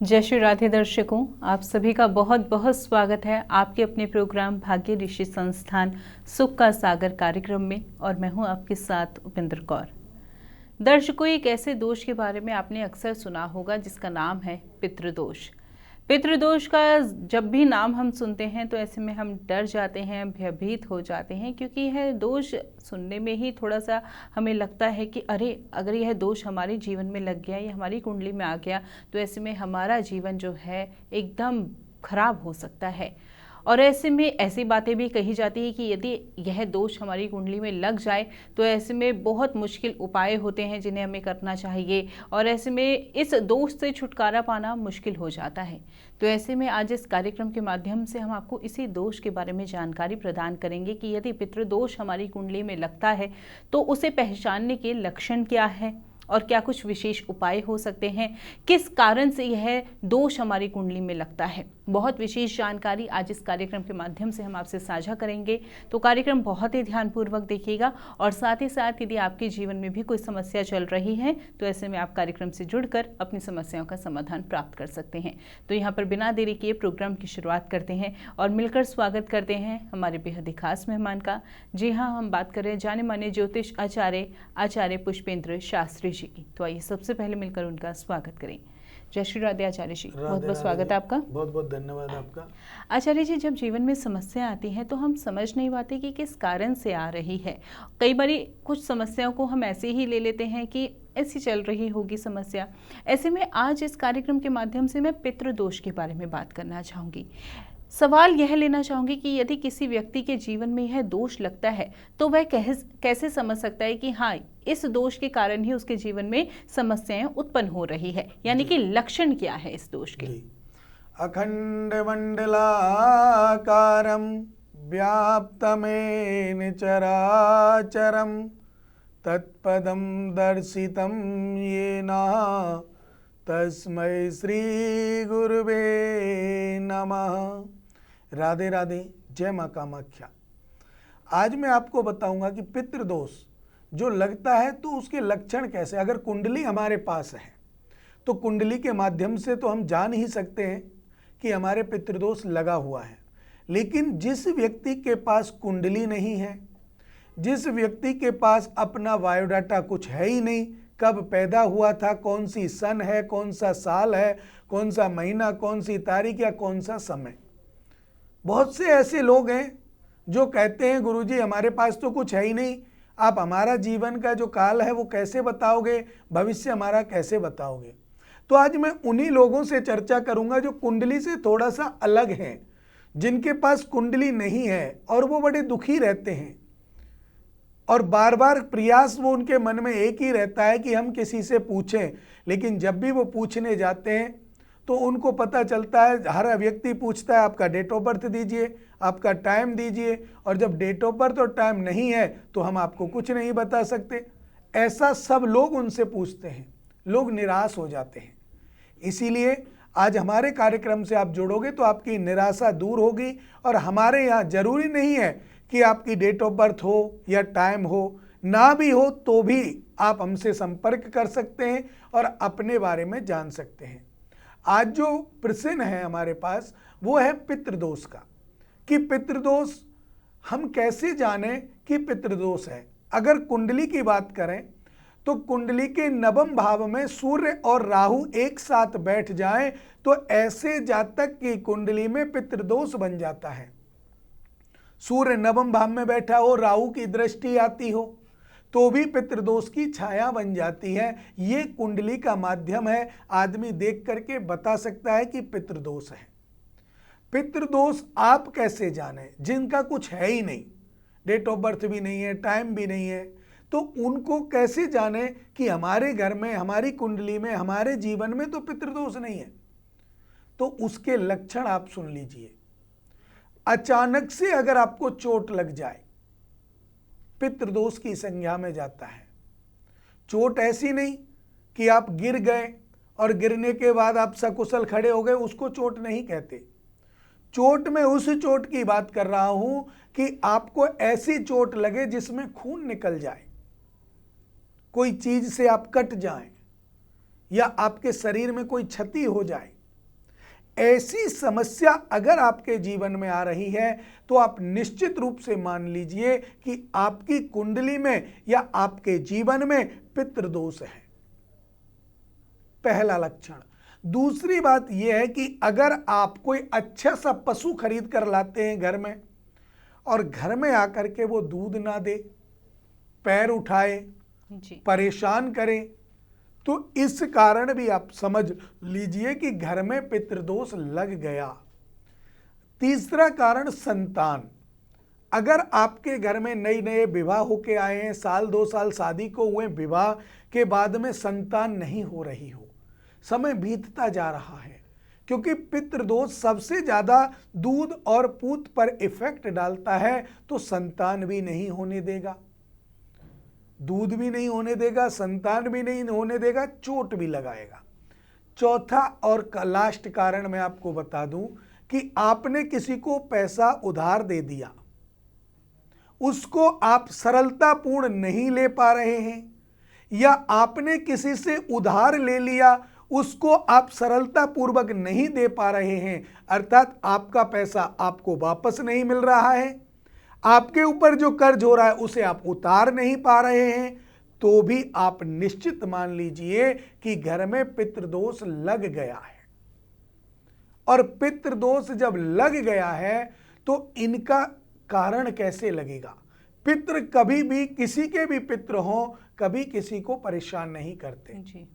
जय श्री राधे दर्शकों, आप सभी का बहुत बहुत स्वागत है आपके अपने प्रोग्राम भाग्य ऋषि संस्थान सुख का सागर कार्यक्रम में। और मैं हूं आपके साथ उपेंद्र कौर। दर्शकों, एक ऐसे दोष के बारे में आपने अक्सर सुना होगा जिसका नाम है पितृदोष। पितृदोष का जब भी नाम हम सुनते हैं तो ऐसे में हम डर जाते हैं, भयभीत हो जाते हैं, क्योंकि यह दोष सुनने में ही थोड़ा सा हमें लगता है कि अरे, अगर यह दोष हमारे जीवन में लग गया या हमारी कुंडली में आ गया तो ऐसे में हमारा जीवन जो है एकदम खराब हो सकता है। और ऐसे में ऐसी बातें भी कही जाती है कि यदि यह दोष हमारी कुंडली में लग जाए तो ऐसे में बहुत मुश्किल उपाय होते हैं जिन्हें हमें करना चाहिए, और ऐसे में इस दोष से छुटकारा पाना मुश्किल हो जाता है। तो ऐसे में आज इस कार्यक्रम के माध्यम से हम आपको इसी दोष के बारे में जानकारी प्रदान करेंगे कि यदि पितृदोष हमारी कुंडली में लगता है तो उसे पहचानने के लक्षण क्या है और क्या कुछ विशेष उपाय हो सकते हैं, किस कारण से यह दोष हमारी कुंडली में लगता है। बहुत विशेष जानकारी आज इस कार्यक्रम के माध्यम से हम आपसे साझा करेंगे। तो कार्यक्रम बहुत ही ध्यानपूर्वक देखिएगा, और साथ ही साथ यदि आपके जीवन में भी कोई समस्या चल रही है तो ऐसे में आप कार्यक्रम से जुड़कर अपनी समस्याओं का समाधान प्राप्त कर सकते हैं। तो यहाँ पर बिना देरी किए प्रोग्राम की शुरुआत करते हैं और मिलकर स्वागत करते हैं हमारे बेहद ही खास मेहमान का। जी हाँ, हम बात कर रहे हैं जाने माने ज्योतिष आचार्य पुष्पेंद्र शास्त्री जी की। तो आइए सबसे पहले मिलकर उनका स्वागत करें। जय श्री राधे आचार्य जी, बहुत बहुत स्वागत है आपका। बहुत बहुत धन्यवाद आपका। आचार्य जी, जब जीवन में समस्या आती है तो हम समझ नहीं पाते कि किस कारण से आ रही है। कई बार कुछ समस्याओं को हम ऐसे ही ले लेते हैं कि ऐसी चल रही होगी समस्या। ऐसे में आज इस कार्यक्रम के माध्यम से मैं पितृदोष के बारे में बात करना चाहूँगी। सवाल यह लेना चाहूँगी कि यदि किसी व्यक्ति के जीवन में यह दोष लगता है तो वह कैसे समझ सकता है कि हाँ, इस दोष के कारण ही उसके जीवन में समस्याएं उत्पन्न हो रही है, यानी कि लक्षण क्या है इस दोष के। अखंड मंडलाकारं व्याप्तमेन चराचरं तत्पदं दर्शितं येन तस्मै श्री गुरुवे नमः। राधे राधे, जय माँ कामाख्या। आज मैं आपको बताऊंगा कि पितृदोष जो लगता है तो उसके लक्षण कैसे। अगर कुंडली हमारे पास है तो कुंडली के माध्यम से तो हम जान ही सकते हैं कि हमारे पितृदोष लगा हुआ है। लेकिन जिस व्यक्ति के पास कुंडली नहीं है, जिस व्यक्ति के पास अपना बायोडाटा कुछ है ही नहीं, कब पैदा हुआ था, कौन सी सन है, कौन सा साल है, कौन सा महीना, कौन सी तारीख या कौन सा समय। बहुत से ऐसे लोग हैं जो कहते हैं गुरुजी हमारे पास तो कुछ है ही नहीं, आप हमारा जीवन का जो काल है वो कैसे बताओगे, भविष्य हमारा कैसे बताओगे। तो आज मैं उन्हीं लोगों से चर्चा करूंगा जो कुंडली से थोड़ा सा अलग हैं, जिनके पास कुंडली नहीं है और वो बड़े दुखी रहते हैं और बार बार प्रयास वो उनके मन में एक ही रहता है कि हम किसी से पूछें। लेकिन जब भी वो पूछने जाते हैं तो उनको पता चलता है, हर व्यक्ति पूछता है आपका डेट ऑफ बर्थ दीजिए, आपका टाइम दीजिए, और जब डेट ऑफ बर्थ और टाइम नहीं है तो हम आपको कुछ नहीं बता सकते। ऐसा सब लोग उनसे पूछते हैं, लोग निराश हो जाते हैं। इसीलिए आज हमारे कार्यक्रम से आप जुड़ोगे तो आपकी निराशा दूर होगी। और हमारे यहाँ जरूरी नहीं है कि आपकी डेट ऑफ बर्थ हो या टाइम हो, ना भी हो तो भी आप हमसे संपर्क कर सकते हैं और अपने बारे में जान सकते हैं। आज जो प्रश्न है हमारे पास वो है पितृदोष का, कि पितृदोष हम कैसे जानें कि पितृदोष है। अगर कुंडली की बात करें तो कुंडली के नवम भाव में सूर्य और राहु एक साथ बैठ जाएं तो ऐसे जातक की कुंडली में पितृदोष बन जाता है। सूर्य नवम भाव में बैठा हो, राहु की दृष्टि आती हो तो भी पितृदोष की छाया बन जाती है। ये कुंडली का माध्यम है, आदमी देख करके बता सकता है कि पितृदोष है। पितृदोष आप कैसे जाने, जिनका कुछ है ही नहीं, डेट ऑफ बर्थ भी नहीं है, टाइम भी नहीं है, तो उनको कैसे जाने कि हमारे घर में, हमारी कुंडली में, हमारे जीवन में तो पितृदोष नहीं है। तो उसके लक्षण आप सुन लीजिए। अचानक से अगर आपको चोट लग जाए, पितृदोष की संज्ञा में जाता है। चोट ऐसी नहीं कि आप गिर गए और गिरने के बाद आप सकुशल खड़े हो गए, उसको चोट नहीं कहते। चोट में उस चोट की बात कर रहा हूं कि आपको ऐसी चोट लगे जिसमें खून निकल जाए, कोई चीज से आप कट जाएं, या आपके शरीर में कोई क्षति हो जाए, ऐसी समस्या अगर आपके जीवन में आ रही है तो आप निश्चित रूप से मान लीजिए कि आपकी कुंडली में या आपके जीवन में पितृदोष है, पहला लक्षण। दूसरी बात यह है कि अगर आप कोई अच्छा सा पशु खरीद कर लाते हैं घर में और घर में आकर के वो दूध ना दे, पैर उठाए, परेशान करे, तो इस कारण भी आप समझ लीजिए कि घर में पितृदोष लग गया। तीसरा कारण संतान। अगर आपके घर में नए नए विवाह होके आए हैं, साल 2 साल शादी को हुए, विवाह के बाद में संतान नहीं हो रही हो, समय बीतता जा रहा है, क्योंकि पितृदोष सबसे ज्यादा दूध और पूत पर इफेक्ट डालता है, तो संतान भी नहीं होने देगा, दूध भी नहीं होने देगा, संतान भी नहीं होने देगा, चोट भी लगाएगा। चौथा और लास्ट कारण मैं आपको बता दूं कि आपने किसी को पैसा उधार दे दिया, उसको आप सरलतापूर्ण नहीं ले पा रहे हैं, या आपने किसी से उधार ले लिया, उसको आप सरलता पूर्वक नहीं दे पा रहे हैं, अर्थात आपका पैसा आपको वापस नहीं मिल रहा है, आपके ऊपर जो कर्ज हो रहा है उसे आप उतार नहीं पा रहे हैं, तो भी आप निश्चित मान लीजिए कि घर में पितृदोष लग गया है। और पितृदोष जब लग गया है तो इनका कारण कैसे लगेगा? पितृ कभी भी, किसी के भी पितृ हो, कभी किसी को परेशान नहीं करते जी।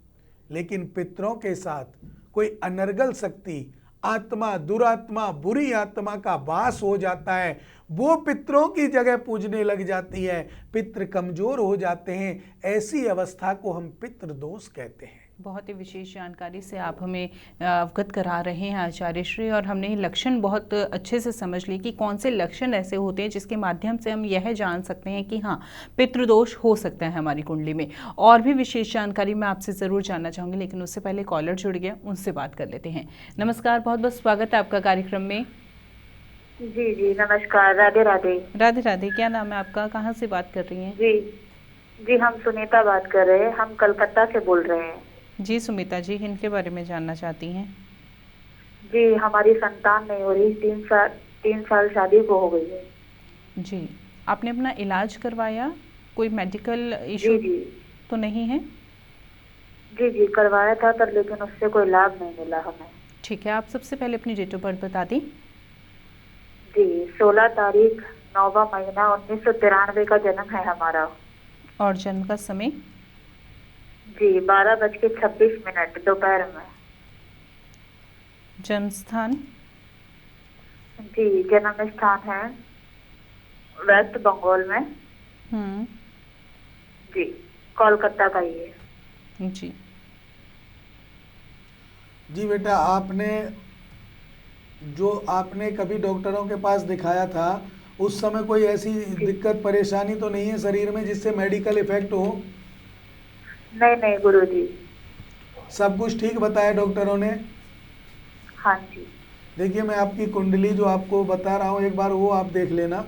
लेकिन पितरों के साथ कोई अनर्गल शक्ति, आत्मा, दुरात्मा, बुरी आत्मा का वास हो जाता है, वो पितरों की जगह पूजने लग जाती है, पितृ कमजोर हो जाते हैं, ऐसी अवस्था को हम पितृदोष कहते हैं। बहुत ही विशेष जानकारी से आप हमें अवगत करा रहे हैं आचार्य श्री, और हमने ये लक्षण बहुत अच्छे से समझ लिए कि कौन से लक्षण ऐसे होते हैं जिसके माध्यम से हम यह जान सकते हैं कि हाँ, पितृदोष हो सकता है हमारी कुंडली में। और भी विशेष जानकारी मैं आपसे ज़रूर जानना चाहूँगी, लेकिन उससे पहले कॉलर जुड़ गया, उनसे बात कर लेते हैं। नमस्कार, बहुत बहुत स्वागत है आपका कार्यक्रम में। जी जी नमस्कार, राधे राधे। राधे राधे, क्या नाम है आपका, कहाँ से बात कर रही हैं? जी, हम सुनीता बात कर रहे हैं, हम कलकत्ता से बोल रहे हैं। जी सुमिता जी, किनके बारे में जानना चाहती हैं? जी, हमारी संतान नहीं हो रही, 3 साल शादी को हो गई है। जी, आपने अपना इलाज करवाया? कोई मेडिकल इशू तो नहीं है? जी जी करवाया था तब, लेकिन उससे कोई लाभ नहीं मिला हमें। ठीक है, आप सबसे पहले अपनी डेट ऑफ बर्थ बता दी। जी, 16 तारीख 9वां महीना 1993 का जन्म है हमारा। और जन्म का समय? जी, 12:26 दोपहर में। जन्म स्थान? जी, जन्म स्थान है वेस्ट बंगाल में। जी, कोलकाता का ही है। जी जी बेटा, आपने कभी डॉक्टरों के पास दिखाया था, उस समय कोई ऐसी दिक्कत परेशानी तो नहीं है शरीर में जिससे मेडिकल इफेक्ट हो? नहीं नहीं गुरुजी, सब कुछ ठीक बताया डॉक्टरों ने? हाँ जी। देखिए, मैं आपकी कुंडली जो आपको बता रहा हूँ, एक बार वो आप देख लेना।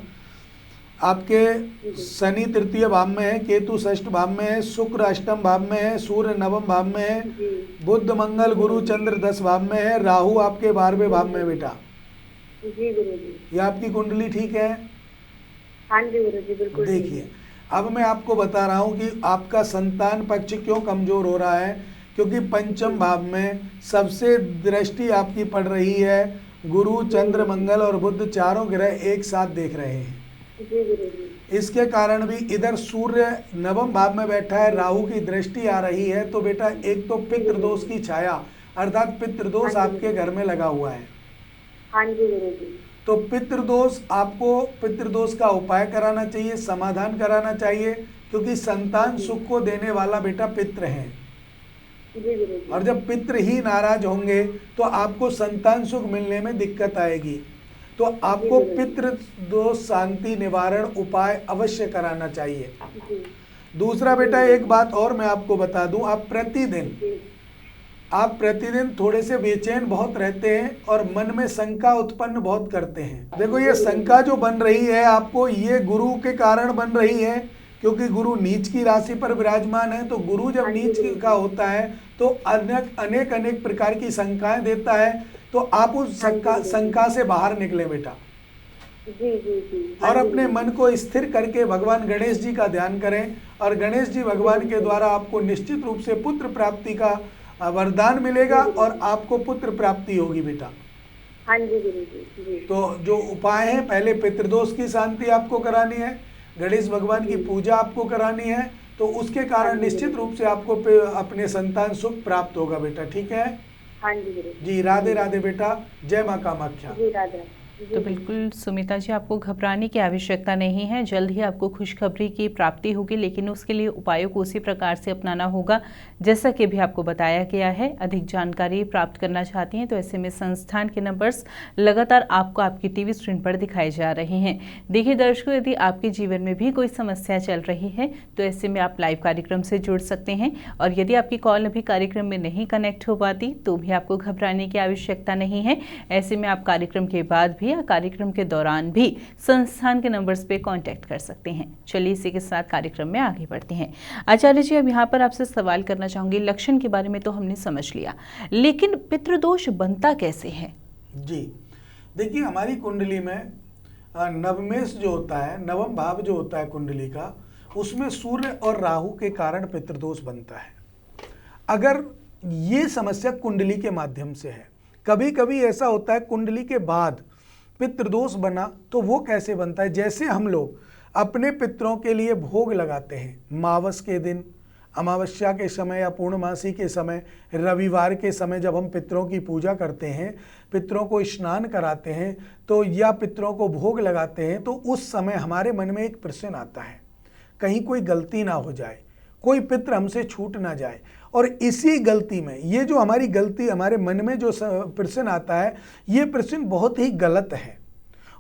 आपके शनि 3य भाव में है, केतु 6ठ भाव में है, शुक्र 8म भाव में है, सूर्य 9वें भाव में है, बुध मंगल गुरु चंद्र 10 भाव में है, राहु आपके 12वें भाव में है। बेटा जी गुरुजी, ये आपकी कुंडली ठीक है? हाँ जी गुरुजी, बिल्कुल। देखिए, अब मैं आपको बता रहा हूँ कि आपका संतान पक्ष क्यों कमजोर हो रहा है, क्योंकि 5म भाव में सबसे दृष्टि आपकी पड़ रही है, गुरु चंद्र मंगल और बुध चारों ग्रह एक साथ देख रहे हैं। इसके कारण भी इधर सूर्य 9वें भाव में बैठा है, राहु की दृष्टि आ रही है, तो बेटा एक तो पितृदोष की छाया अर्थात पितृदोष आपके घर में लगा हुआ है। हाँ जी गुरुजी। तो पितृदोष, आपको पितृदोष का उपाय कराना चाहिए, समाधान कराना चाहिए, क्योंकि संतान सुख को देने वाला बेटा पितृ है। और जब पितृ ही नाराज होंगे तो आपको संतान सुख मिलने में दिक्कत आएगी। तो आपको पितृ दोष शांति निवारण उपाय अवश्य कराना चाहिए। दूसरा बेटा, एक बात और मैं आपको बता दूं, आप प्रतिदिन थोड़े से बेचैन बहुत रहते हैं और मन में शंका उत्पन्न बहुत करते हैं। देखो, ये शंका जो बन रही है आपको, ये गुरु के कारण बन रही है, क्योंकि गुरु नीच की राशि पर विराजमान है। तो गुरु जब नीच का होता है तो अनेक प्रकार की शंकाएं देता है, तो आप उस शंका से बाहर निकले बेटा। जी जी जी। और अपने मन को स्थिर करके भगवान गणेश जी का ध्यान करें, और गणेश जी भगवान के द्वारा आपको निश्चित रूप से पुत्र प्राप्ति का वरदान मिलेगा और आपको पुत्र प्राप्ति होगी बेटा। हाँ जी गुरु जी जी। तो जो उपाय है, पहले पितृदोष की शांति आपको करानी है, गणेश भगवान की पूजा आपको करानी है, तो उसके कारण निश्चित रूप से आपको अपने संतान सुख प्राप्त होगा बेटा। ठीक है? हाँ जी गुरु जी। राधे राधे बेटा। जय माँ कामाख्या। जी। राधे। तो बिल्कुल सुमिता जी, आपको घबराने की आवश्यकता नहीं है, जल्द ही आपको खुशखबरी की प्राप्ति होगी, लेकिन उसके लिए उपायों को उसी प्रकार से अपनाना होगा जैसा कि भी आपको बताया गया है। अधिक जानकारी प्राप्त करना चाहती हैं तो ऐसे में संस्थान के नंबर्स लगातार आपको आपकी टीवी स्क्रीन पर दिखाए जा रहे हैं। देखिए दर्शकों, यदि आपके जीवन में भी कोई समस्या चल रही है तो ऐसे में आप लाइव कार्यक्रम से जुड़ सकते हैं, और यदि आपकी कॉल अभी कार्यक्रम में नहीं कनेक्ट हो पाती तो भी आपको घबराने की आवश्यकता नहीं है। ऐसे में आप कार्यक्रम के बाद भी या कार्यक्रम के दौरान भी संस्थान के नंबर्स पे कांटेक्ट कर सकते हैं। चलिए इसी के साथ कार्यक्रम में आगे बढ़ते हैं। आचार्य जी, अब यहाँ पर आपसे सवाल करना चाहूंगी। लक्षण के बारे में तो हमने समझ लिया, लेकिन पितृदोष बनता कैसे है? जी देखिए, हमारी कुंडली में नवमेश जो होता है, नवम भाव जो होता है कुंडली का, उसमें सूर्य और राहु के कारण पितृदोष बनता है। अगर ये समस्या कुंडली के माध्यम से है, कभी कभी ऐसा होता है कुंडली के बाद पितृदोष बना, तो वो कैसे बनता है? जैसे हम लोग अपने पितरों के लिए भोग लगाते हैं मावस के दिन, अमावस्या के समय या पूर्णमासी के समय, रविवार के समय जब हम पितरों की पूजा करते हैं, पितरों को स्नान कराते हैं तो या पितरों को भोग लगाते हैं, तो उस समय हमारे मन में एक प्रश्न आता है, कहीं कोई गलती ना हो जाए, कोई पितर हमसे छूट ना जाए। और इसी गलती में, ये जो हमारी गलती, हमारे मन में जो प्रश्न आता है, ये प्रश्न बहुत ही गलत है,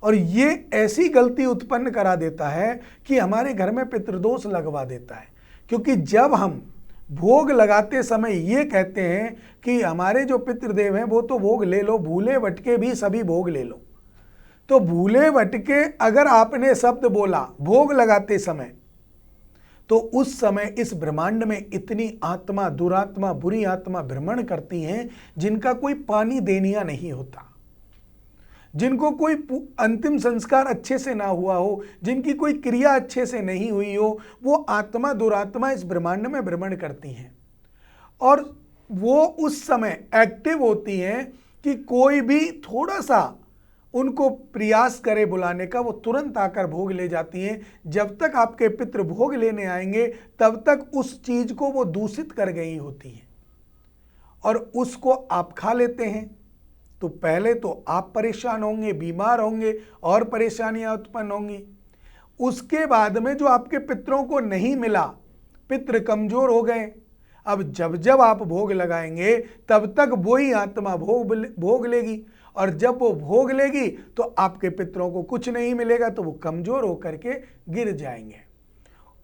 और ये ऐसी गलती उत्पन्न करा देता है कि हमारे घर में पितृदोष लगवा देता है। क्योंकि जब हम भोग लगाते समय ये कहते हैं कि हमारे जो पितृदेव हैं वो तो भोग ले लो, भूले भटके भी सभी भोग ले लो, तो भूले भटके अगर आपने शब्द बोला भोग लगाते समय, तो उस समय इस ब्रह्मांड में इतनी आत्मा, दुरात्मा, बुरी आत्मा भ्रमण करती हैं जिनका कोई पानी देनिया नहीं होता, जिनको कोई अंतिम संस्कार अच्छे से ना हुआ हो, जिनकी कोई क्रिया अच्छे से नहीं हुई हो, वो आत्मा, दुरात्मा इस ब्रह्मांड में भ्रमण करती हैं। और वो उस समय एक्टिव होती हैं कि कोई भी थोड़ा सा उनको प्रयास करे बुलाने का, वो तुरंत आकर भोग ले जाती हैं। जब तक आपके पितृ भोग लेने आएंगे तब तक उस चीज को वो दूषित कर गई होती हैं और उसको आप खा लेते हैं। तो पहले तो आप परेशान होंगे, बीमार होंगे और परेशानियां उत्पन्न होंगी। उसके बाद में जो आपके पितरों को नहीं मिला, पितृ कमजोर हो गए, अब जब जब आप भोग लगाएंगे तब तक वही आत्मा भोग लेगी, और जब वो भोग लेगी तो आपके पितरों को कुछ नहीं मिलेगा, तो वो कमजोर होकर के गिर जाएंगे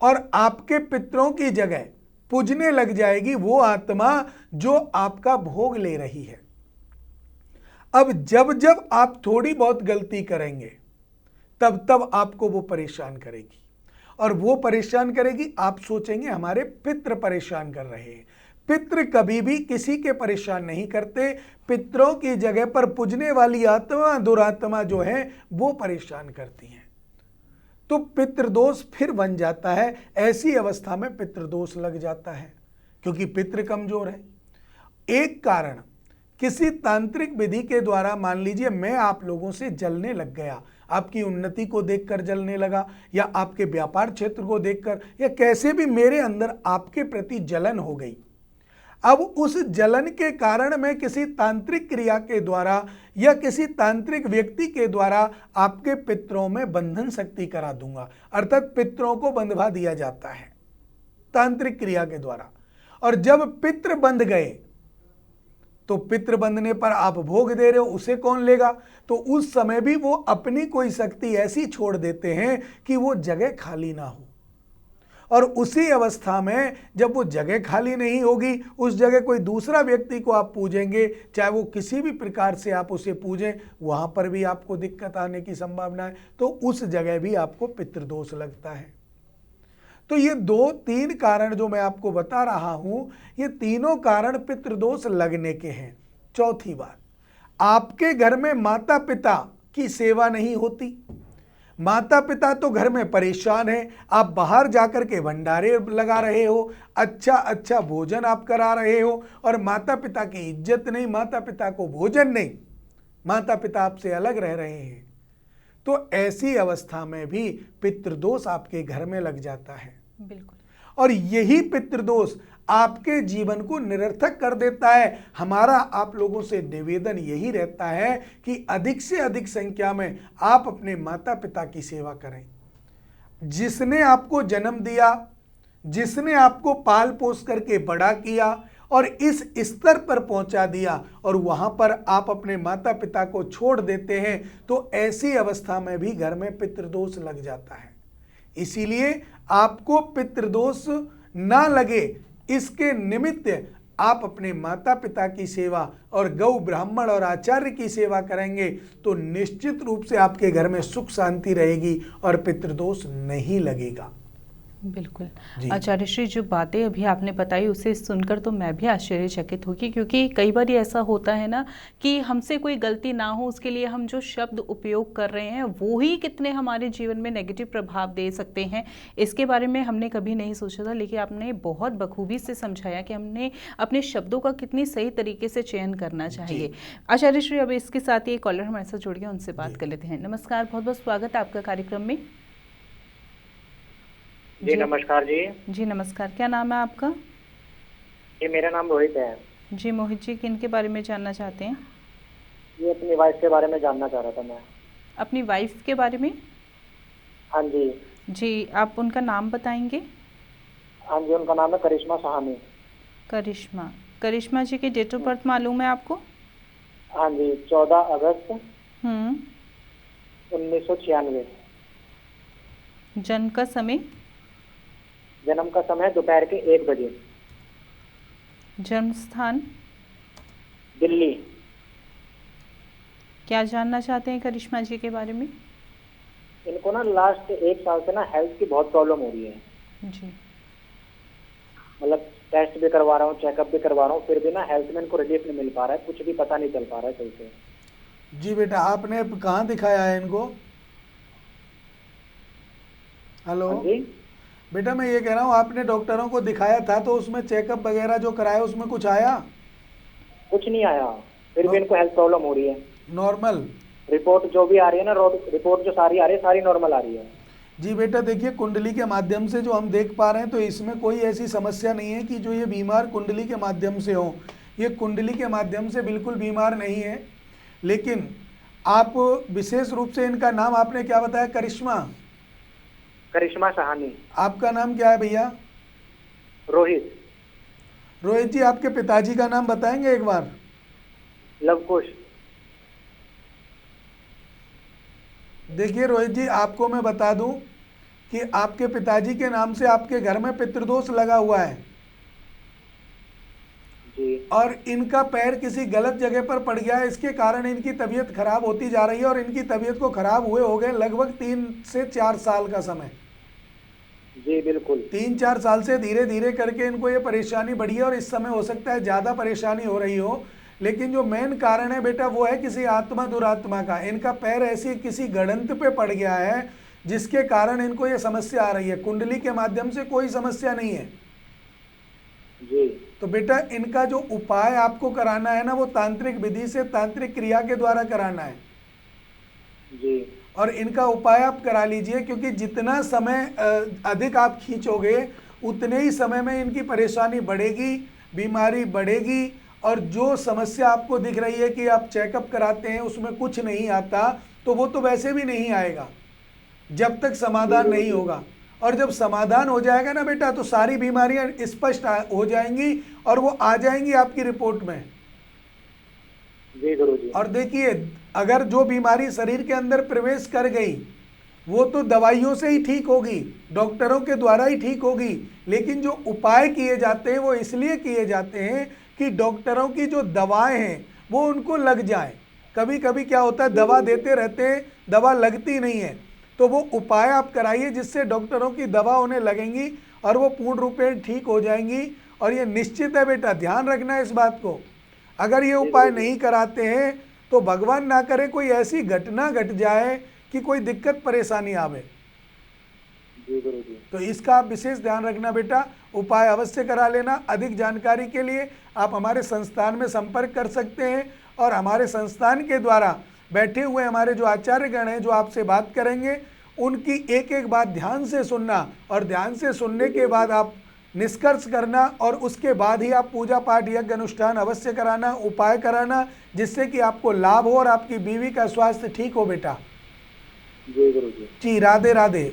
और आपके पितरों की जगह पूजने लग जाएगी वो आत्मा जो आपका भोग ले रही है। अब जब जब आप थोड़ी बहुत गलती करेंगे तब तब आपको वो परेशान करेगी, और वो परेशान करेगी, आप सोचेंगे हमारे पितृ परेशान कर रहे हैं। पितृ कभी भी किसी के परेशान नहीं करते, पितरों की जगह पर पूजने वाली आत्मा, दुरात्मा जो है वो परेशान करती हैं। तो पितृदोष फिर बन जाता है। ऐसी अवस्था में पितृदोष लग जाता है क्योंकि पितृ कमजोर है। एक कारण, किसी तांत्रिक विधि के द्वारा, मान लीजिए मैं आप लोगों से जलने लग गया, आपकी उन्नति को देखकर जलने लगा, या आपके व्यापार क्षेत्र को देखकर, या कैसे भी मेरे अंदर आपके प्रति जलन हो गई। अब उस जलन के कारण मैं किसी तांत्रिक क्रिया के द्वारा या किसी तांत्रिक व्यक्ति के द्वारा आपके पितरों में बंधन शक्ति करा दूंगा, अर्थात पितरों को बंधवा दिया जाता है तांत्रिक क्रिया के द्वारा। और जब पितृ बंध गए तो पितृ बंधने पर आप भोग दे रहे हो, उसे कौन लेगा? तो उस समय भी वो अपनी कोई शक्ति ऐसी छोड़ देते हैं कि वो जगह खाली ना हो, और उसी अवस्था में जब वो जगह खाली नहीं होगी, उस जगह कोई दूसरा व्यक्ति को आप पूजेंगे, चाहे वो किसी भी प्रकार से आप उसे पूजें, वहां पर भी आपको दिक्कत आने की संभावना है, तो उस जगह भी आपको पितृदोष लगता है। तो ये 2-3 कारण जो मैं आपको बता रहा हूं, ये तीनों कारण पितृदोष लगने के हैं। चौथी बात, आपके घर में माता पिता की सेवा नहीं होती। माता पिता तो घर में परेशान है, आप बाहर जाकर के भंडारे लगा रहे हो, अच्छा अच्छा भोजन आप करा रहे हो, और माता पिता की इज्जत नहीं, माता पिता को भोजन नहीं, माता पिता आपसे अलग रह रहे हैं। तो ऐसी अवस्था में भी पितृदोष आपके घर में लग जाता है। बिल्कुल। और यही पितृदोष आपके जीवन को निरर्थक कर देता है। हमारा आप लोगों से निवेदन यही रहता है कि अधिक से अधिक संख्या में आप अपने माता पिता की सेवा करें। जिसने आपको जन्म दिया, जिसने आपको पाल पोस करके बड़ा किया और इस स्तर पर पहुंचा दिया, और वहां पर आप अपने माता पिता को छोड़ देते हैं, तो ऐसी अवस्था में भी घर में पितृदोष लग जाता है। इसीलिए आपको पितृदोष ना लगे, इसके निमित्त आप अपने माता पिता की सेवा और गौ ब्राह्मण और आचार्य की सेवा करेंगे तो निश्चित रूप से आपके घर में सुख शांति रहेगी और पितृदोष नहीं लगेगा। बिल्कुल। आचार्य श्री, जो बातें अभी आपने बताई उसे सुनकर तो मैं भी आश्चर्यचकित होगी, क्योंकि कई बार ऐसा होता है ना कि हमसे कोई गलती ना हो, उसके लिए हम जो शब्द उपयोग कर रहे हैं वो ही कितने हमारे जीवन में नेगेटिव प्रभाव दे सकते हैं। इसके बारे में हमने कभी नहीं सोचा था, लेकिन आपने बहुत बखूबी से समझाया कि हमने अपने शब्दों का कितनी सही तरीके से चयन करना चाहिए। आचार्य श्री, अब इसके साथ ही एक कॉलर हमारे साथ जुड़ गया, उनसे बात कर लेते हैं। नमस्कार, बहुत बहुत स्वागत है आपका कार्यक्रम में। जी नमस्कार जी। जी नमस्कार, क्या नाम है आपका? जी मेरा नाम रोहित है। जी मोहित जी, किन के बारे में जानना चाहते हैं? ये अपनी वाइफ के बारे में जानना चाह रहा था मैं। अपनी वाइफ के बारे में? हाँ जी। जी, आप उनका नाम बताएंगे? हाँ जी, उनका नाम है करिश्मा सहानी। करिश्मा। करिश्मा जी की डेट ऑफ बर्थ मालूम है आपको? हाँ जी, 14 अगस्त 1996। जन्म का समय? जन्म का समय दोपहर के 1 बजे। जन्म स्थान? दिल्ली। क्या जानना चाहते हैं करिश्मा जी के बारे में? इनको ना लास्ट 1 साल से ना हेल्थ की बहुत प्रॉब्लम हो रही है जी। मतलब टेस्ट भी करवा रहा हूँ, चेकअप भी करवा रहा हूँ, फिर भी ना हेल्थ में इनको रिलीफ नहीं मिल पा रहा है, कुछ भी पता नहीं चल पा रहा है सही से। जी बेटा, आपने कहाँ दिखाया है इनको? हेलो जी बेटा, मैं ये कह रहा हूँ आपने डॉक्टरों को दिखाया था तो उसमें चेकअप वगैरह जो कराया उसमें कुछ आया? कुछ नहीं आया, फिर भी इनको हेल्थ प्रॉब्लम हो रही है। नॉर्मल रिपोर्ट जो भी आ रही है ना, रिपोर्ट जो सारी आ रही है सारी नॉर्मल आ रही है। जी बेटा, देखिए कुंडली के माध्यम से जो हम देख पा रहे हैं तो इसमें कोई ऐसी समस्या नहीं है कि जो ये बीमार कुंडली के माध्यम से हो। ये कुंडली के माध्यम से बिल्कुल बीमार नहीं है। लेकिन आप विशेष रूप से इनका नाम आपने क्या बताया? करिश्मा? करिश्मा सहानी। आपका नाम क्या है भैया? रोहित। रोहित जी, आपके पिताजी का नाम बताएंगे एक बार? लवकुश। देखिए रोहित जी, आपको मैं बता दूं कि आपके पिताजी के नाम से आपके घर में पितृदोष लगा हुआ है जी। और इनका पैर किसी गलत जगह पर पड़ गया है। इसके कारण इनकी तबीयत खराब होती जा रही है और इनकी तबीयत को खराब हुए हो गए लगभग 3 से 4 साल का समय। जी बिल्कुल। 3-4 साल से धीरे धीरे करके इनको ये परेशानी बढ़ी है और इस समय हो सकता है ज़्यादा परेशानी हो रही हो। लेकिन जो मेन कारण है बेटा वो है किसी आत्मा दुरात्मा का। इनका पैर ऐसी किसी गड़ंत पे पड़ गया है जिसके कारण इनको ये समस्या आ रही है। कुंडली के माध्यम से कोई समस्या नहीं है जी। तो बेटा इनका जो उपाय आपको कराना है ना वो तांत्रिक विधि से, तांत्रिक क्रिया के द्वारा कराना है जी। और इनका उपाय आप करा लीजिए, क्योंकि जितना समय अधिक आप खींचोगे उतने ही समय में इनकी परेशानी बढ़ेगी, बीमारी बढ़ेगी। और जो समस्या आपको दिख रही है कि आप चेकअप कराते हैं उसमें कुछ नहीं आता, तो वो तो वैसे भी नहीं आएगा जब तक समाधान नहीं होगा। और जब समाधान हो जाएगा ना बेटा तो सारी बीमारियां स्पष्ट हो जाएंगी और वो आ जाएंगी आपकी रिपोर्ट में। जी गुरुजी। और देखिए, अगर जो बीमारी शरीर के अंदर प्रवेश कर गई वो तो दवाइयों से ही ठीक होगी, डॉक्टरों के द्वारा ही ठीक होगी। लेकिन जो उपाय किए जाते हैं वो इसलिए किए जाते हैं कि डॉक्टरों की जो दवाएं हैं वो उनको लग जाए। कभी कभी क्या होता है, दवा देते रहते हैं, दवा लगती नहीं है, तो वो उपाय आप कराइए जिससे डॉक्टरों की दवा उन्हें लगेंगी और वो पूर्ण रूप से ठीक हो जाएंगी। और ये निश्चित है बेटा, ध्यान रखना है इस बात को। अगर ये उपाय नहीं कराते हैं तो भगवान ना करे कोई ऐसी घटना घट जाए कि कोई दिक्कत परेशानी आवे। जी गुरु जी। तो इसका आप विशेष ध्यान रखना बेटा, उपाय अवश्य करा लेना। अधिक जानकारी के लिए आप हमारे संस्थान में संपर्क कर सकते हैं और हमारे संस्थान के द्वारा बैठे हुए हमारे जो आचार्यगण हैं जो आपसे बात करेंगे, उनकी एक एक बात ध्यान से सुनना और ध्यान से सुनने के बाद आप निष्कर्ष करना और उसके बाद ही आप पूजा पाठ यज्ञ अनुष्ठान अवश्य कराना, उपाय कराना, जिससे कि आपको लाभ हो और आपकी बीवी का स्वास्थ्य ठीक हो बेटा। जी गुरु जी। जी राधे राधे।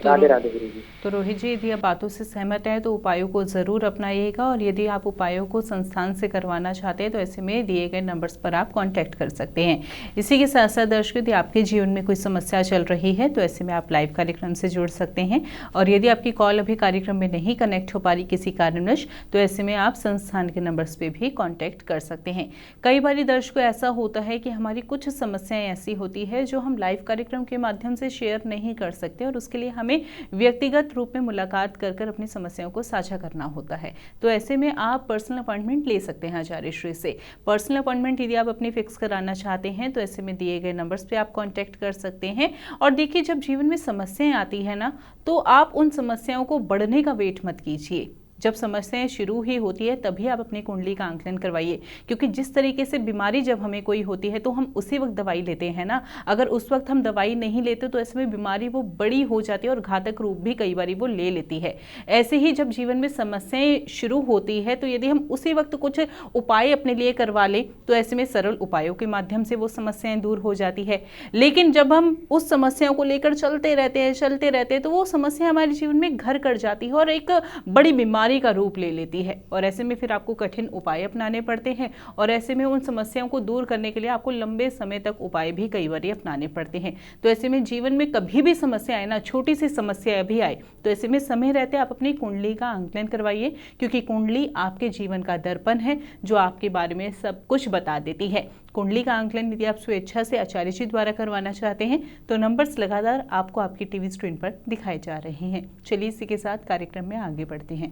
राधे राधे गुरु जी। तो रोहित जी, यदि आप बातों से सहमत हैं तो उपायों को ज़रूर अपनाइएगा, और यदि आप उपायों को संस्थान से करवाना चाहते हैं तो ऐसे में दिए गए नंबर्स पर आप कांटेक्ट कर सकते हैं। इसी के साथ साथ दर्शकों, यदि आपके जीवन में कोई समस्या चल रही है तो ऐसे में आप लाइव कार्यक्रम से जुड़ सकते हैं, और यदि आपकी कॉल अभी कार्यक्रम में नहीं कनेक्ट हो पा रही किसी कारणवश, तो ऐसे में आप संस्थान के नंबर्स पर भी कॉन्टैक्ट कर सकते हैं। कई बार दर्शकों ऐसा होता है कि हमारी कुछ समस्याएँ ऐसी होती है जो हम लाइव कार्यक्रम के माध्यम से शेयर नहीं कर सकते, और उसके लिए हमें व्यक्तिगत रूप में मुलाकात कर अपनी समस्याओं को साझा करना होता है। तो ऐसे में आप पर्सनल अपॉइंटमेंट ले सकते हैं आचार्य श्री से। पर्सनल अपॉइंटमेंट यदि आप अपनी फिक्स कराना चाहते हैं तो ऐसे में दिए गए नंबर्स पे आप कांटेक्ट कर सकते हैं। और देखिए, जब जीवन में समस्याएं आती है ना, तो आप उन समस्याओं को बढ़ने का वेट मत कीजिए। जब समस्याएं शुरू ही होती है तभी आप अपनी कुंडली का आंकलन करवाइए, क्योंकि जिस तरीके से बीमारी जब हमें कोई होती है तो हम उसी वक्त दवाई लेते हैं ना। अगर उस वक्त हम दवाई नहीं लेते तो ऐसे में बीमारी वो बड़ी हो जाती है और घातक रूप भी कई बार वो ले लेती है। ऐसे ही जब जीवन में समस्याएं शुरू होती है तो यदि हम उसी वक्त कुछ उपाय अपने लिए करवा लें तो ऐसे में सरल उपायों के माध्यम से वो समस्याएं दूर हो जाती है। लेकिन जब हम उस समस्याओं को लेकर चलते रहते हैं तो वो समस्या हमारे जीवन में घर कर जाती है और एक बड़ी बीमारी का रूप ले लेती है, और ऐसे में फिर आपको कठिन उपाय अपनाने पड़ते हैं, और ऐसे में उन समस्याओं को दूर करने के लिए आपको लंबे समय तक उपाय भी कई बार अपनाने पड़ते हैं। तो ऐसे में जीवन में कभी भी समस्या आए ना, छोटी सी समस्या भी आए, तो ऐसे में समय रहते आप अपनी कुंडली का आंकलन करवाइए, क्योंकि कुंडली आपके जीवन का दर्पण है जो आपके बारे में सब कुछ बता देती है। कुंडली का आंकलन यदि आप स्वेच्छा से आचार्य जी द्वारा करवाना चाहते हैं तो नंबर्स लगातार आपको आपकी टीवी स्क्रीन पर दिखाए जा रहे हैं। चलिए इसी के साथ कार्यक्रम में आगे बढ़ते हैं।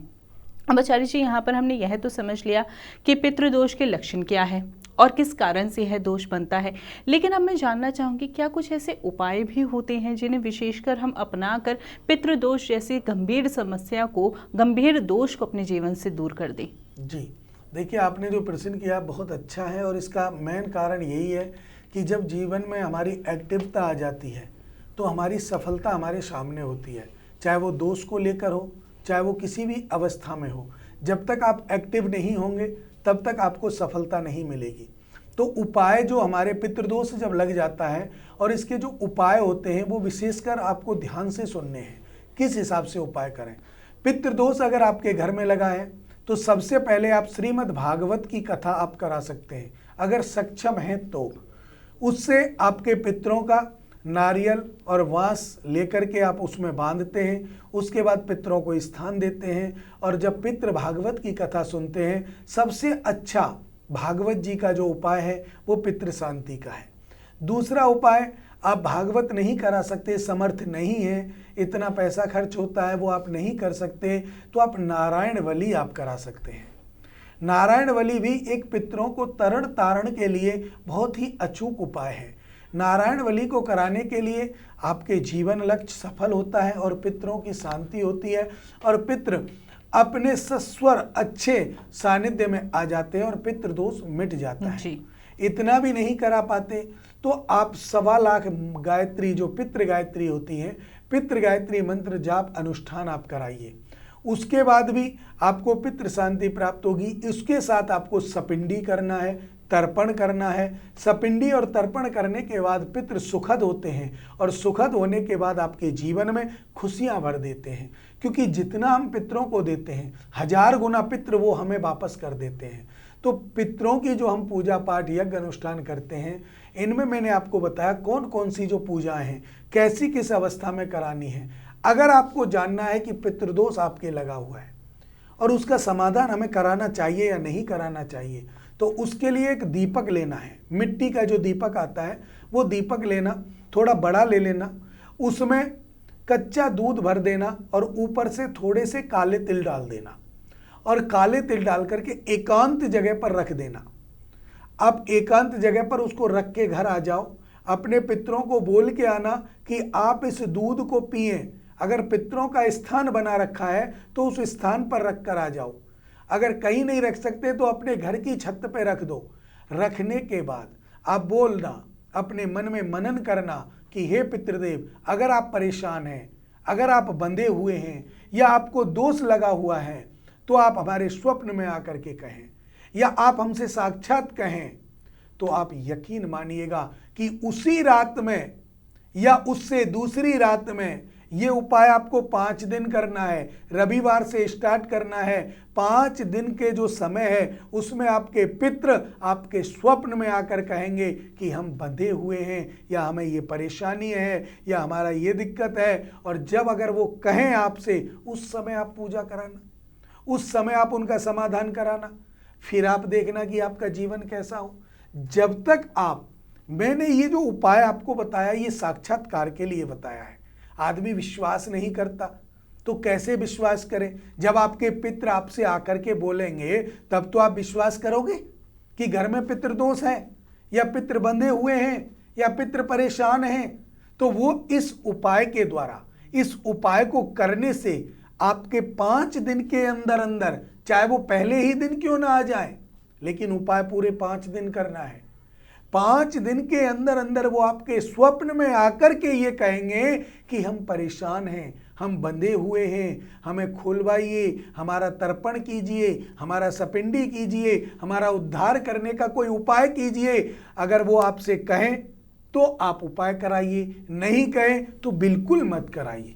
अब आचार्य जी, यहाँ पर हमने यह तो समझ लिया कि पितृदोष के लक्षण क्या है और किस कारण से यह दोष बनता है, लेकिन अब मैं जानना चाहूँगी क्या कुछ ऐसे उपाय भी होते हैं जिन्हें विशेषकर हम अपनाकर पितृदोष जैसी गंभीर समस्या को, गंभीर दोष को अपने जीवन से दूर कर दें? जी देखिए, आपने जो प्रश्न किया बहुत अच्छा है, और इसका मेन कारण यही है कि जब जीवन में हमारी एक्टिवता आ जाती है तो हमारी सफलता हमारे सामने होती है, चाहे वो दोष को लेकर हो, चाहे वो किसी भी अवस्था में हो। जब तक आप एक्टिव नहीं होंगे तब तक आपको सफलता नहीं मिलेगी। तो उपाय जो हमारे पितृदोष जब लग जाता है, और इसके जो उपाय होते हैं वो विशेषकर आपको ध्यान से सुनने हैं, किस हिसाब से उपाय करें। पितृदोष अगर आपके घर में लगा है तो सबसे पहले आप श्रीमद् भागवत की कथा आप करा सकते हैं, अगर सक्षम हैं तो। उससे आपके पितरों का नारियल और वांस लेकर के आप उसमें बांधते हैं, उसके बाद पितरों को स्थान देते हैं, और जब पितृ भागवत की कथा सुनते हैं, सबसे अच्छा भागवत जी का जो उपाय है वो पितृ शांति का है। दूसरा उपाय, आप भागवत नहीं करा सकते, समर्थ नहीं है, इतना पैसा खर्च होता है, वो आप नहीं कर सकते, तो आप नारायण बलि आप करा सकते हैं। नारायण बलि भी एक पितरों को तरण तारण के लिए बहुत ही अचूक उपाय है। नारायण बलि को कराने के लिए आपके जीवन लक्ष्य सफल होता है और पितरों की शांति होती है, और पितृ अपने सस्वर अच्छे सानिध्य में आ जाते हैं और पितृदोष मिट जाता है। इतना भी नहीं करा पाते तो आप 1.25 लाख गायत्री, जो पितृ गायत्री होती है, पितृ गायत्री मंत्र जाप अनुष्ठान आप कराइए। उसके बाद भी आपको पितृ शांति प्राप्त होगी। इसके साथ आपको सपिंडी करना है, तर्पण करना है। सपिंडी और तर्पण करने के बाद पितृ सुखद होते हैं, और सुखद होने के बाद आपके जीवन में खुशियां भर देते हैं, क्योंकि जितना हम पितरों को देते हैं 1000 गुना पितृ वो हमें वापस कर देते हैं। तो पितरों की जो हम पूजा पाठ यज्ञ अनुष्ठान करते हैं, इनमें मैंने आपको बताया कौन कौन सी जो पूजाएं हैं, कैसी किस अवस्था में करानी है। अगर आपको जानना है कि पितृदोष आपके लगा हुआ है और उसका समाधान हमें कराना चाहिए या नहीं कराना चाहिए, तो उसके लिए एक दीपक लेना है। मिट्टी का जो दीपक आता है वो दीपक लेना, थोड़ा बड़ा ले लेना, उसमें कच्चा दूध भर देना और ऊपर से थोड़े से काले तिल डाल देना, और काले तिल डाल करके एकांत जगह पर रख देना। आप एकांत जगह पर उसको रख के घर आ जाओ, अपने पितरों को बोल के आना कि आप इस दूध को पिए। अगर पितरों का स्थान बना रखा है तो उस स्थान पर रख कर आ जाओ। अगर कहीं नहीं रख सकते तो अपने घर की छत पे रख दो। रखने के बाद आप बोलना, अपने मन में मनन करना कि हे पितृदेव, अगर आप परेशान हैं, अगर आप बंधे हुए हैं या आपको दोष लगा हुआ है तो आप हमारे स्वप्न में आकर के कहें या आप हमसे साक्षात कहें। तो आप यकीन मानिएगा कि उसी रात में या उससे दूसरी रात में ये उपाय आपको 5 दिन करना है। रविवार से स्टार्ट करना है। 5 दिन के जो समय है उसमें आपके पितृ आपके स्वप्न में आकर कहेंगे कि हम बंधे हुए हैं या हमें ये परेशानी है या हमारा ये दिक्कत है। और जब अगर वो कहें आपसे, उस समय आप पूजा कराना, उस समय आप उनका समाधान कराना। फिर आप देखना कि आपका जीवन कैसा हो। जब तक मैंने ये जो उपाय आपको बताया ये साक्षात्कार के लिए बताया है। आदमी विश्वास नहीं करता तो कैसे विश्वास करें? जब आपके पितृ आपसे आकर के बोलेंगे तब तो आप विश्वास करोगे कि घर में पितृदोष है या पितृ बंधे हुए हैं या पितृ परेशान हैं। तो वो इस उपाय के द्वारा, इस उपाय को करने से आपके 5 दिन के अंदर अंदर, चाहे वो पहले ही दिन क्यों ना आ जाए, लेकिन उपाय पूरे 5 दिन करना है। 5 दिन के अंदर अंदर वो आपके स्वप्न में आकर के ये कहेंगे कि हम परेशान हैं, हम बंधे हुए हैं, हमें खुलवाइए, हमारा तर्पण कीजिए, हमारा सपिंडी कीजिए, हमारा उद्धार करने का कोई उपाय कीजिए। अगर वो आपसे कहें तो आप उपाय कराइए, नहीं कहें तो बिल्कुल मत कराइए।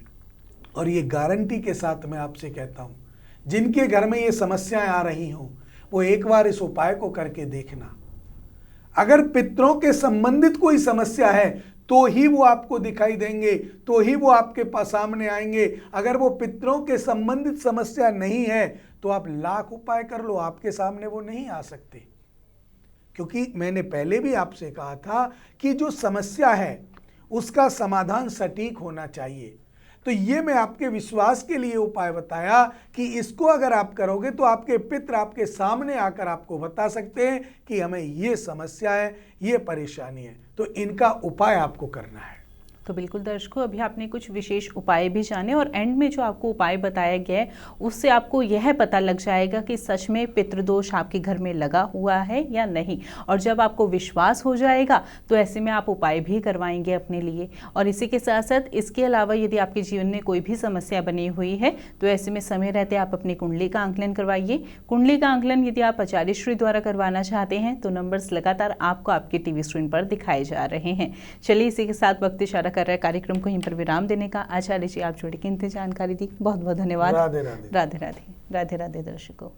और ये गारंटी के साथ मैं आपसे कहता हूँ, जिनके घर में ये समस्याएं आ रही हों वो एक बार इस उपाय को करके देखना। अगर पितरों के संबंधित कोई समस्या है तो ही वो आपको दिखाई देंगे, तो ही वो आपके पास सामने आएंगे। अगर वो पितरों के संबंधित समस्या नहीं है तो आप लाख उपाय कर लो, आपके सामने वो नहीं आ सकते। क्योंकि मैंने पहले भी आपसे कहा था कि जो समस्या है उसका समाधान सटीक होना चाहिए। तो ये मैं आपके विश्वास के लिए उपाय बताया कि इसको अगर आप करोगे तो आपके पितृ आपके सामने आकर आपको बता सकते हैं कि हमें ये समस्या है, ये परेशानी है, तो इनका उपाय आपको करना है। तो बिल्कुल दर्शकों, अभी आपने कुछ विशेष उपाय भी जाने और एंड में जो आपको उपाय बताया गया है उससे आपको यह पता लग जाएगा कि सच में पितृदोष आपके घर में लगा हुआ है या नहीं। और जब आपको विश्वास हो जाएगा तो ऐसे में आप उपाय भी करवाएंगे अपने लिए। और इसी के साथ साथ इसके अलावा यदि आपके जीवन में कोई भी समस्या बनी हुई है तो ऐसे में समय रहते आप अपनी कुंडली का आंकलन करवाइए। कुंडली का आंकलन यदि आप आचार्य श्री द्वारा करवाना चाहते हैं तो नंबर्स लगातार आपको आपके टीवी स्क्रीन पर दिखाए जा रहे हैं। चलिए इसी के साथ वक्त इशारा कर रहे कार्यक्रम को यहीं पर विराम देने का। आचार्य जी आप जुड़े किंतु जानकारी दी, बहुत बहुत धन्यवाद। राधे राधे। राधे राधे। राधे राधे दर्शकों।